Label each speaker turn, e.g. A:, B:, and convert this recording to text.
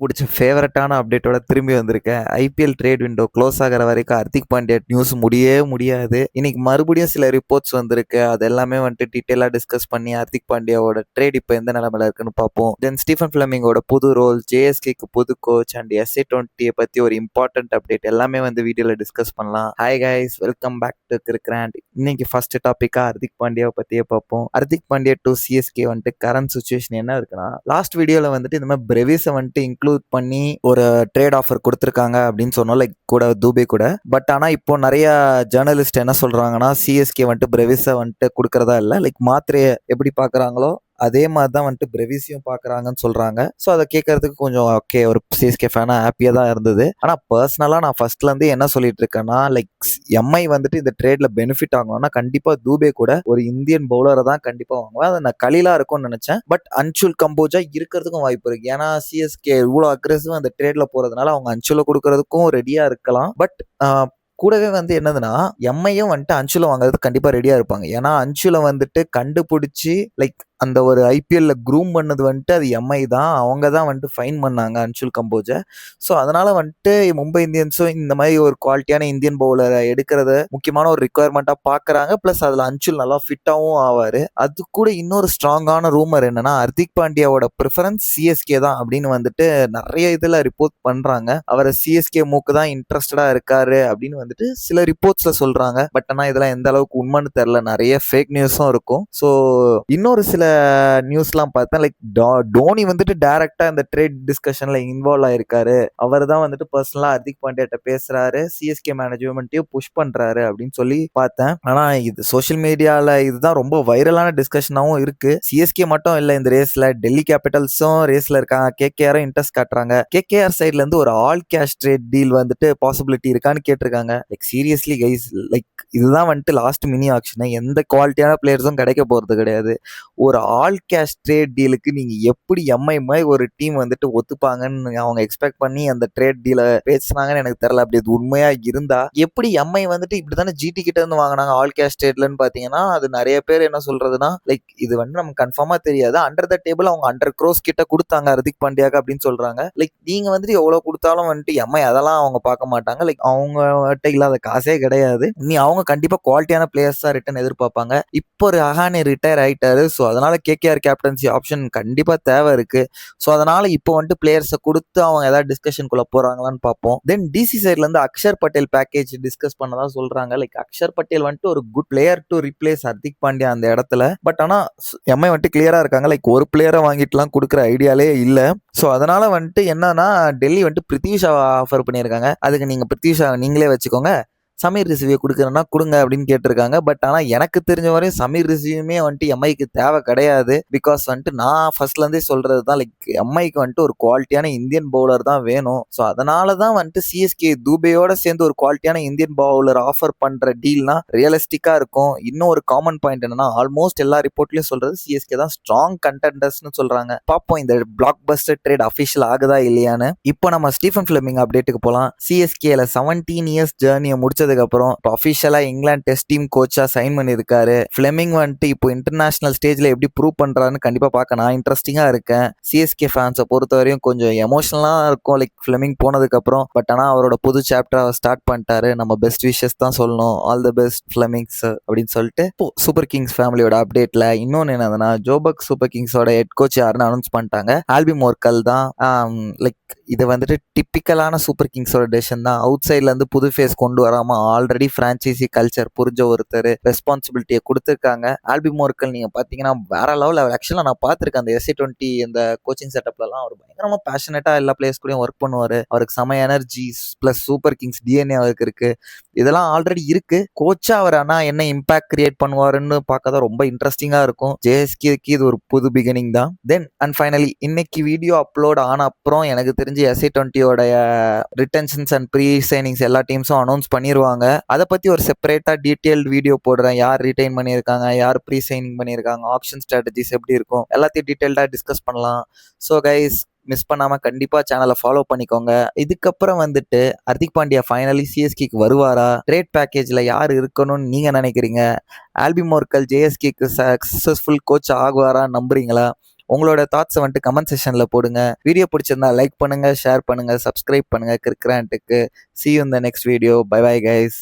A: பிடிச்ச ஃபேவரட்டான அப்டேட்டோட திரும்பி வந்திருக்கேன். ஐபிஎல் ட்ரேட் விண்டோ க்ளோஸ் ஆகுற வரைக்கும் ஹர்திக் பாண்டியா நியூஸ் முடியவே முடியாது. இன்னைக்கு மறுபடியும் சில ரிப்போர்ட்ஸ் வந்திருக்கு. அது எல்லாமே வந்துட்டு டீட்டெயிலாக டிஸ்கஸ் பண்ணி ஹர்திக் பாண்டியாவோட ட்ரேட் இப்போ எந்த நிலமையில இருக்குன்னு பார்ப்போம். தென் ஸ்டீஃபன் ஃபிளமிங்கோட புது ரோல், ஜேஎஸ்கேக்கு புது கோச் அண்ட் SA20 பற்றி ஒரு இம்பார்ட்டன்ட் அப்டேட் எல்லாமே வந்து வீடியோவில் டிஸ்கஸ் பண்ணலாம். Hi guys, welcome back to Cricrant. இன்னைக்கு ஃபர்ஸ்ட் டாப்பிக்காக ஹர்திக் பாண்டியாவை பற்றியே பார்ப்போம். ஹர்திக் பாண்டியா டு சிஎஸ்கே வந்துட்டு கரண்ட் சுச்சுவேஷன் என்ன இருக்குன்னா, லாஸ்ட் வீடியோவில் வந்துட்டு இந்த மாதிரி பிரெவிஸை வந்துட்டு இன்க்ளூட் பண்ணி ஒரு ட்ரேட் ஆஃபர் கொடுத்துருக்காங்க அப்படின்னு சொன்னோம், லைக் கூட தூபே கூட. பட் ஆனால் இப்போ நிறைய ஜேர்னலிஸ்ட் என்ன சொல்றாங்கன்னா, சிஎஸ்கே வந்துட்டு பிரெவிஸை வந்துட்டு கொடுக்கறதா இல்லை, லைக் மாத்திரையை எப்படி பார்க்குறாங்களோ அதே மாதிரி தான் வந்துட்டு பிரெவிஸையும் பார்க்குறாங்கன்னு சொல்கிறாங்க. ஸோ அதை கேட்கறதுக்கு கொஞ்சம் ஓகே, ஒரு சிஎஸ்கே ஃபேனாக ஹாப்பியாக தான் இருந்தது. ஆனால் பர்சனலாக நான் ஃபர்ஸ்ட்லேருந்து என்ன சொல்லிட்டு இருக்கேன்னா, லைக் எம்ஐ வந்துட்டு இந்த ட்ரேடில் பெனிஃபிட் ஆகணும்னா கண்டிப்பாக தூபே கூட ஒரு இந்தியன் பவுலரை தான் கண்டிப்பாக வாங்குவேன். அது நான் கலீலா இருக்கும்னு நினச்சேன். பட் அன்சுல் கம்போஜா இருக்கிறதுக்கும் வாய்ப்பு இருக்குது. ஏன்னா சிஎஸ்கே இவ்வளோ அக்ரெசிவ் அந்த ட்ரேடில் போகிறதுனால அவங்க அன்சுலை கொடுக்கறதுக்கும் ரெடியாக இருக்கலாம். பட் கூடவே வந்து என்னதுன்னா, எம்ஐயும் வந்துட்டு அன்சுலை வாங்குறது கண்டிப்பாக ரெடியாக இருப்பாங்க. ஏன்னா அன்சுலை வந்துட்டு கண்டுபிடிச்சி லைக் அந்த ஒரு ஐபிஎல்ல க்ரூம் பண்ணது வந்துட்டு அது எம்ஐ தான். அவங்க தான் வந்துட்டு ஃபைன் பண்ணாங்க அன்சுல் கம்போஜை. ஸோ அதனால வந்துட்டு மும்பை இந்தியன்ஸும் இந்த மாதிரி ஒரு குவாலிட்டியான இந்தியன் பவுலரை எடுக்கிறத முக்கியமான ஒரு ரிக்குவயர்மெண்ட்டாக பார்க்குறாங்க. ப்ளஸ் அதில் அன்சுல் நல்லா ஃபிட்டாகவும் ஆவார். அது கூட இன்னொரு ஸ்ட்ராங்கான ரூமர் என்னன்னா, ஹர்திக் பாண்டியாவோட ப்ரிஃபரன்ஸ் சிஎஸ்கே தான் அப்படின்னு வந்துட்டு நிறைய இதில் ரிப்போர்ட் பண்ணுறாங்க. அவர் சிஎஸ்கே மூக்கு தான் இன்ட்ரெஸ்டடாக இருக்காரு அப்படின்னு வந்துட்டு சில ரிப்போர்ட்ஸில் சொல்கிறாங்க. பட் ஆனால் இதெல்லாம் எந்த அளவுக்கு உண்மைன்னு தெரில, நிறைய ஃபேக் நியூஸும் இருக்கும். ஸோ இன்னொரு சில நியூஸ்லாம் பார்த்தேன், லைக் டோனி வந்துட்டு டைரக்டா இந்த ட்ரேட் டிஸ்கஷன்ல இன்வால்வ் ஆயிருக்காரு. அவர் தான் வந்துட்டு பர்சனலா ஹர்திக் பாண்டியாட்ட பேசுறாரு, சிஎஸ்கே மேனேஜ்மெண்ட்டையும் புஷ் பண்றாரு அப்படின்னு சொல்லி பார்த்தேன். ஆனா இது சோஷியல் மீடியால இதுதான் ரொம்ப வைரலான டிஸ்கஷனாகவும் இருக்கு. சிஎஸ்கே மட்டும் இல்லை இந்த ரேஸ்ல, டெல்லி கேபிட்டல்ஸும் ரேஸ்ல இருக்காங்க, கேகேஆரும் இன்ட்ரெஸ்ட் காட்டுறாங்க. கேகேஆர் சைட்ல இருந்து ஒரு ஆல் கேஷ் ட்ரேட் டீல் வந்துட்டு பாசிபிலிட்டி இருக்கான்னு கேட்டிருக்காங்க. லைக் சீரியஸ்லி கைஸ், லைக் இதுதான் வந்துட்டு லாஸ்ட் மினி ஆக்ஷன். எந்த குவாலிட்டியான பிளேயர்ஸும் கிடைக்க போறது கிடையாது. ஒரு ஆல் கேஷ் ட்ரேட் டீலுக்கு நீங்க எப்படி எம்ஐ மாதிரி ஒரு டீம் வந்துட்டு ஒத்துப்பாங்கன்னு அவங்க எக்ஸ்பெக்ட் பண்ணி அந்த ட்ரேட் டீலை பேசினாங்கன்னு எனக்கு தெரியல. அப்படி அது உண்மையா இருந்தா எப்படி எம்ஐ வந்துட்டு இப்படித்தானே ஜிடி கிட்ட இருந்து வாங்கினாங்க ஆல் கேஷ் ட்ரேட்லன்னு பாத்தீங்கன்னா, அது நிறைய பேர் என்ன சொல்றதுன்னா, லைக் இது வந்து நமக்கு கன்ஃபார்மா தெரியாது, அண்டர் த டேபிள் அவங்க 100 crores கிட்ட கொடுத்தாங்க ஹர்திக் பாண்டியாக்கு அப்படின்னு சொல்றாங்க. லைக் நீங்க வந்துட்டு எவ்வளவு கொடுத்தாலும் வந்துட்டு எம்ஐ அதெல்லாம் அவங்க பார்க்க மாட்டாங்க. லைக் அவங்ககிட்ட இல்லாத காசே கிடையாது. நீ அவங்க கண்டிப்பா குவாலிட்டியான பிளேயர்ஸ் தான் ரிட்டர்ன் எதிர்பார்ப்பாங்க. இப்போ ஒரு அஹானே ரிட்டையர் ஆயிட்டாரு. ஸோ அதனால கேகேஆர் கேப்டன்சி ஆப்ஷன் கண்டிப்பா தேவை இருக்கு. ஸோ அதனால இப்போ வந்துட்டு பிளேயர்ஸை கொடுத்து அவங்க ஏதாவது டிஸ்கஷனுக்குள்ள போறாங்களான்னு பார்ப்போம். தென் டிசி சைட்ல இருந்து அக்ஷர் பட்டேல் பேக்கேஜ் டிஸ்கஸ் பண்ணதா சொல்றாங்க. லைக் அக்ஷர் பட்டேல் வந்துட்டு ஒரு good player to replace Hardik Pandya அந்த இடத்துல. பட் ஆனா எம்ஐ வந்துட்டு கிளியரா இருக்காங்க, லைக் ஒரு பிளேயரை வாங்கிட்டுலாம் கொடுக்குற ஐடியாலே இல்லை. ஸோ அதனால வந்துட்டு என்னன்னா, டெல்லி வந்துட்டு பிரித்திஷா ஆஃபர் பண்ணியிருக்காங்க. அதுக்கு நீங்க பிரித்திஷா நீங்களே வச்சுக்கோங்க, சமீர் ரிஷிவியை கொடுக்குறேன்னா கொடுங்க அப்படின்னு கேட்டிருக்காங்க. பட் ஆனால் எனக்கு தெரிஞ்ச வரையும் சமீர் ரிஷிவுமே வந்துட்டு எம்ஐக்கு தேவை கிடையாது. பிகாஸ் வந்துட்டு நான் ஃபர்ஸ்ட்லேருந்தே சொல்கிறது தான், லைக் எம்ஐக்கு வந்துட்டு ஒரு குவாலிட்டியான இந்தியன் பவுலர் தான் வேணும். ஸோ அதனால தான் வந்துட்டு சிஎஸ்கே தூபேயோட சேர்ந்து ஒரு குவாலிட்டியான இந்தியன் பவுலர் ஆஃபர் பண்ணுற டீல்னா ரியலிஸ்டிக்காக இருக்கும். இன்னும் ஒரு காமன் பாயிண்ட் என்னன்னா, ஆல்மோஸ்ட் எல்லா ரிப்போர்ட்லையும் சொல்கிறது சிஎஸ்கே தான் ஸ்ட்ராங் கண்டெண்டர்ஸ்னு சொல்கிறாங்க. பார்ப்போம் இந்த பிளாக் பஸ்டர் ட்ரேட் அஃபிஷியல் ஆகுதா இல்லையான்னு. இப்போ நம்ம ஸ்டீஃபன் ஃபிளமிங் அப்டேட்டுக்கு போகலாம். சிஎஸ்கேல 17 years ஜேர்னியை முடிச்சது அப்புறம் அபிஷியலா இங்கிலாந்து டெஸ்ட் டீம் கோச்சா சைன் பண்ணிருக்காரு. ஃபிளெமிங் வந்துட்டு இப்போ இன்டர்நேஷனல் ஸ்டேஜ்ல எப்படி ப்ரூவ் பண்றாருன்னு கண்டிப்பா பார்க்க நான் இன்ட்ரெஸ்டிங்கா இருக்கேன். சிஎஸ்கே ஃபேன்ஸை பொறுத்த வரையும் கொஞ்சம் எமோஷனலா இருக்கும் லைக் ஃபிளெமிங் போனதுக்கு அப்புறம். பட் ஆனா அவரோட புது சாப்டர் அவர் ஸ்டார்ட் பண்ணிட்டாரு. நம்ம பெஸ்ட் விஷஸ் தான் சொல்லணும், ஆல் தி பெஸ்ட் ஃபிளெமிங்ஸ் அப்படின்னு சொல்லிட்டு. சூப்பர் கிங்ஸ் ஃபேமிலியோட அப்டேட்ல இன்னொன்னு என்னதுன்னா, ஜோபக் சூப்பர் கிங்ஸோட ஹெட் கோச் யாருன்னு அனௌன்ஸ் பண்ணிட்டாங்க. ஆல்பி மோர்கல் தான். லைக் இது வந்துட்டு டிப்பிக்கலான சூப்பர் கிங்ஸோட டெசிஷன் தான். அவுட் சைட்ல இருந்து புது ஃபேஸ் கொண்டு வராம ஆல்ரெடி பிரான்ச்சைசி கல்ச்சர் புரிஞ்ச ஒருத்தர் ரெஸ்பான்சிபிலிட்டியை கொடுத்துருக்காங்க. ஆல்பி மோர்கல் நீங்க பாத்தீங்கன்னா வேற லெவல். ஆக்சுவலா நான் பார்த்திருக்கேன் அந்த SA20 இந்த கோச்சிங் செட்டப்லாம். அவர் பயங்கரமா பேஷனேட்டா எல்லா பிளேயர்ஸ் கூடயும் ஒர்க் பண்ணுவாரு. அவருக்கு செம energy plus super Kings DNA அவருக்கு இருக்கு. இதெல்லாம் ஆல்ரெடி இருக்கு. கோச்சா அவர் ஆனா என்ன இம்பாக்ட் கிரியேட் பண்ணுவாருன்னு பார்க்க தான் ரொம்ப இன்ட்ரெஸ்டிங்கா இருக்கும். ஜேஎஸ்கேக்கு இது ஒரு புது பிகினிங் தான். தென் அண்ட் ஃபைனலி இன்னைக்கு வீடியோ அப்லோட் ஆன அப்புறம் எனக்கு தெரிஞ்சு SA20 retentions and pre signings எல்லா டீம்ஸும் அனௌன்ஸ் பண்ணிடுவாங்க. அதை பத்தி ஒரு செப்பரேட்டா டீடைல்டு வீடியோ போடுறேன். யார் ரிட்டைன் பண்ணியிருக்காங்க, யார் ப்ரீ சைனிங் பண்ணியிருக்காங்க, ஆப்ஷன் ஸ்ட்ராட்டஜிஸ் எப்படி இருக்கும், எல்லாத்தையும் டீடைல்டா டிஸ்கஸ் பண்ணலாம். ஸோ கைஸ், மிஸ் பண்ணாம கண்டிப்பா சேனலை ஃபாலோ பண்ணிக்கோங்க. இதுக்கப்புறம் வந்துட்டு ஹர்திக் பாண்டியா ஃபைனலி சிஎஸ்கேக்கு வருவாரா, ட்ரேட் பேக்கேஜ்ல யார் இருக்கணும்னு நீங்க நினைக்கிறீங்க, ஆல்பி மோர்கல் ஜேஎஸ்கேக்கு சக்சஸ்ஃபுல் கோச் ஆகுவாரா நம்புறீங்களா? உங்களோட தாட்ஸை வந்துட்டு கமெண்ட் செக்ஷன்ல போடுங்க. வீடியோ பிடிச்சிருந்தா லைக் பண்ணுங்க, ஷேர் பண்ணுங்க, சப்ஸ்கிரைப் பண்ணுங்க கிரிக்ராண்ட்டுக்கு. See you in the next video. Bye bye guys.